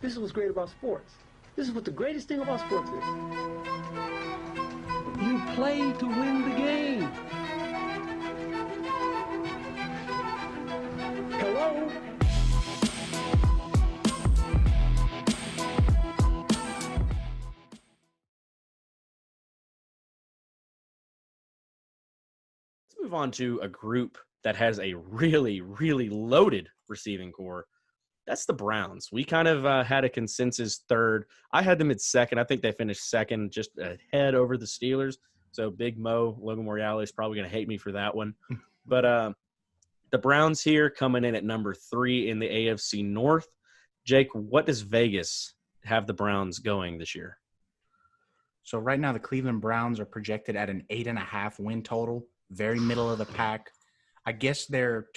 This is what's great about sports. This is what the greatest thing about sports is. You play to win the game. Hello? Let's move on to a group that has a really, really loaded receiving core. That's the Browns. We kind of had a consensus third. I had them at second. I think they finished second, just ahead over the Steelers. So Big Mo, Logan Morale is probably going to hate me for that one. But the Browns here coming in at number 3 in the AFC North. Jake, what does Vegas have the Browns going this year? So right now the Cleveland Browns are projected at an 8.5 win total, very middle of the pack. I guess they're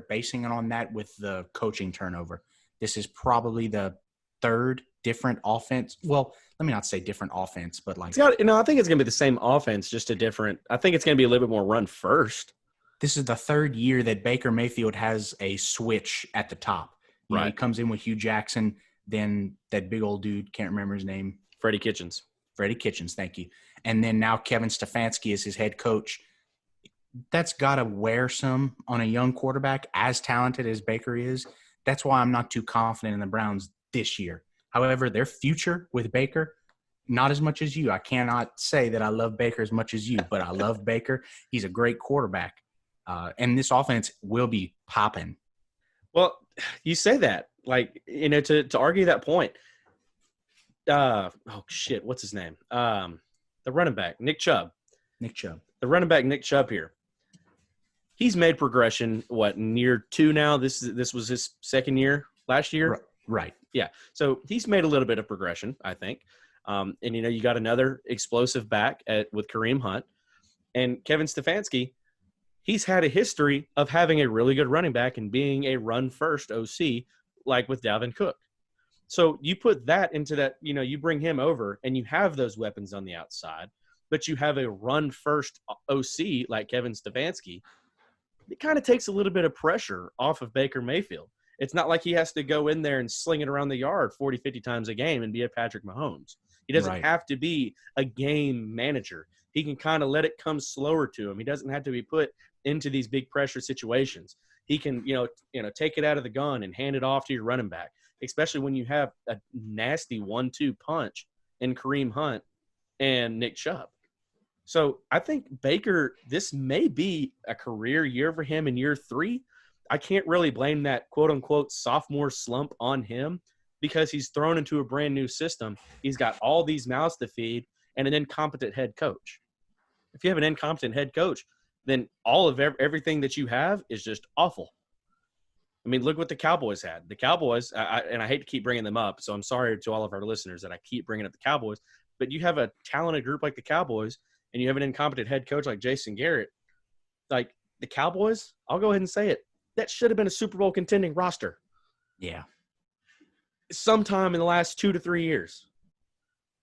basing it on that with the coaching turnover. This is probably the third different offense. Well, let me not say different offense, but like I think it's going to be the same offense, just a different. I think it's going to be a little bit more run first. This is the third year that Baker Mayfield has a switch at the top. You know, he comes in with Hugh Jackson, then that big old dude, can't remember his name. Freddie Kitchens, thank you. And then now Kevin Stefanski is his head coach. That's got to wear some on a young quarterback as talented as Baker is. That's why I'm not too confident in the Browns this year. However, their future with Baker, not as much as you. I cannot say that I love Baker as much as you, but I love Baker. He's a great quarterback. And this offense will be popping. Well, you say that, like, you know, to argue that point. What's his name? The running back, Nick Chubb. The running back, Nick Chubb here. He's made progression, near 2 now? This was his second year last year? Right. Yeah. So he's made a little bit of progression, I think. And, you know, you got another explosive back with Kareem Hunt. And Kevin Stefanski, he's had a history of having a really good running back and being a run-first OC, like with Dalvin Cook. So you put that into that, you know, you bring him over and you have those weapons on the outside, but you have a run-first OC like Kevin Stefanski. It kind of takes a little bit of pressure off of Baker Mayfield. It's not like he has to go in there and sling it around the yard 40, 50 times a game and be a Patrick Mahomes. He doesn't have to be a game manager. He can kind of let it come slower to him. He doesn't have to be put into these big pressure situations. He can, you know, take it out of the gun and hand it off to your running back, especially when you have a nasty 1-2 punch in Kareem Hunt and Nick Chubb. So I think Baker, this may be a career year for him in year 3. I can't really blame that quote-unquote sophomore slump on him because he's thrown into a brand-new system. He's got all these mouths to feed and an incompetent head coach. If you have an incompetent head coach, then all of everything that you have is just awful. I mean, look what the Cowboys had. The Cowboys, and I hate to keep bringing them up, so I'm sorry to all of our listeners that I keep bringing up the Cowboys, but you have a talented group like the Cowboys, and you have an incompetent head coach like Jason Garrett. Like, the Cowboys, I'll go ahead and say it, that should have been a Super Bowl contending roster. Yeah. Sometime in the last 2 to 3 years.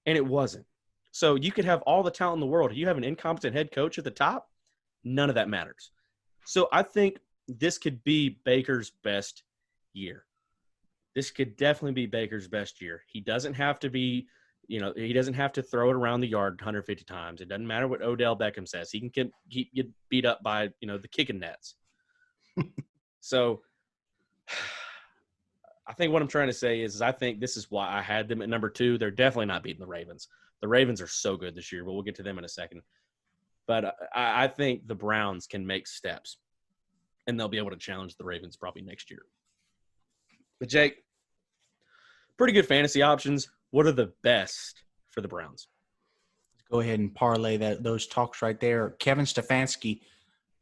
And it wasn't. So you could have all the talent in the world. If you have an incompetent head coach at the top, none of that matters. So I think this could be Baker's best year. This could definitely be Baker's best year. He doesn't have to be, you know, he doesn't have to throw it around the yard 150 times. It doesn't matter what Odell Beckham says. He can get beat up by, you know, the kicking nets. So I think what I'm trying to say is I think this is why I had them at number 2. They're definitely not beating the Ravens. The Ravens are so good this year, but we'll get to them in a second. But I think the Browns can make steps, and they'll be able to challenge the Ravens probably next year. But, Jake, pretty good fantasy options. What are the best for the Browns? Let's go ahead and parlay those talks right there. Kevin Stefanski,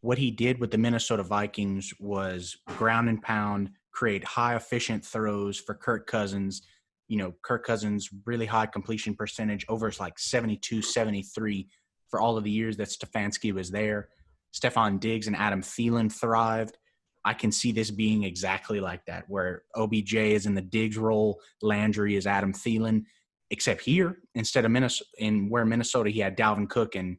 what he did with the Minnesota Vikings was ground and pound, create high efficient throws for Kirk Cousins. You know, Kirk Cousins, really high completion percentage, over like 72, 73 for all of the years that Stefanski was there. Stephon Diggs and Adam Thielen thrived. I can see this being exactly like that, where OBJ is in the Diggs role, Landry is Adam Thielen, except here, instead of Minnesota, he had Dalvin Cook and,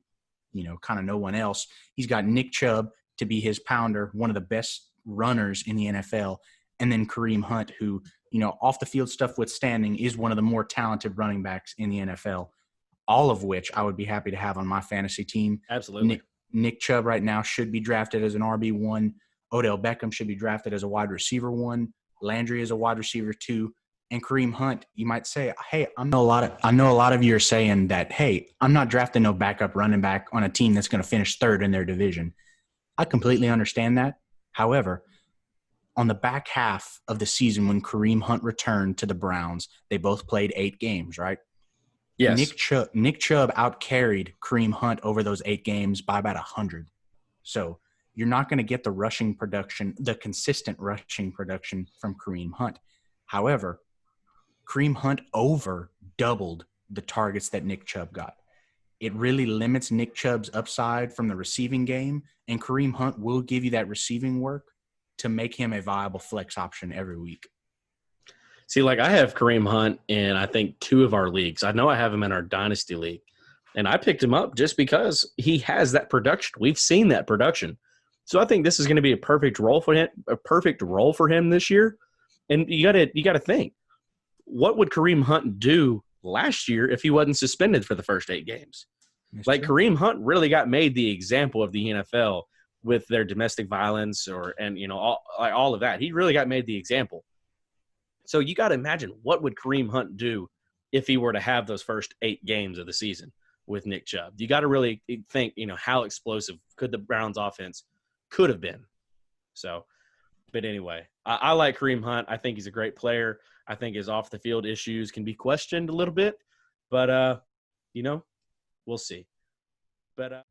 you know, kind of no one else. He's got Nick Chubb to be his pounder, one of the best runners in the NFL, and then Kareem Hunt, who, off the field stuff withstanding, is one of the more talented running backs in the NFL, all of which I would be happy to have on my fantasy team. Absolutely. Nick Chubb right now should be drafted as an RB1. Odell Beckham should be drafted as a wide receiver 1. Landry is a wide receiver 2. And Kareem Hunt, you might say, hey, I know a lot of you are saying that, hey, I'm not drafting no backup running back on a team that's going to finish third in their division. I completely understand that. However, on the back half of the season when Kareem Hunt returned to the Browns, they both played 8 games, right? Yes. Nick Chubb outcarried Kareem Hunt over those 8 games by about 100. So you're not going to get the rushing production, the consistent rushing production from Kareem Hunt. However, Kareem Hunt over doubled the targets that Nick Chubb got. It really limits Nick Chubb's upside from the receiving game, and Kareem Hunt will give you that receiving work to make him a viable flex option every week. See, like I have Kareem Hunt in, I think, 2 of our leagues. I know I have him in our Dynasty League. And I picked him up just because he has that production. We've seen that production. So I think this is going to be a perfect role for him this year. And you gotta think, what would Kareem Hunt do last year if he wasn't suspended for the first 8 games? That's like true. Kareem Hunt really got made the example of the NFL with their domestic violence all of that. He really got made the example. So you got to imagine, what would Kareem Hunt do if he were to have those first 8 games of the season with Nick Chubb? You got to really think, how explosive could the Browns offense could have been. So, but anyway, I like Kareem Hunt. I think he's a great player. I think his off the field issues can be questioned a little bit, but we'll see. But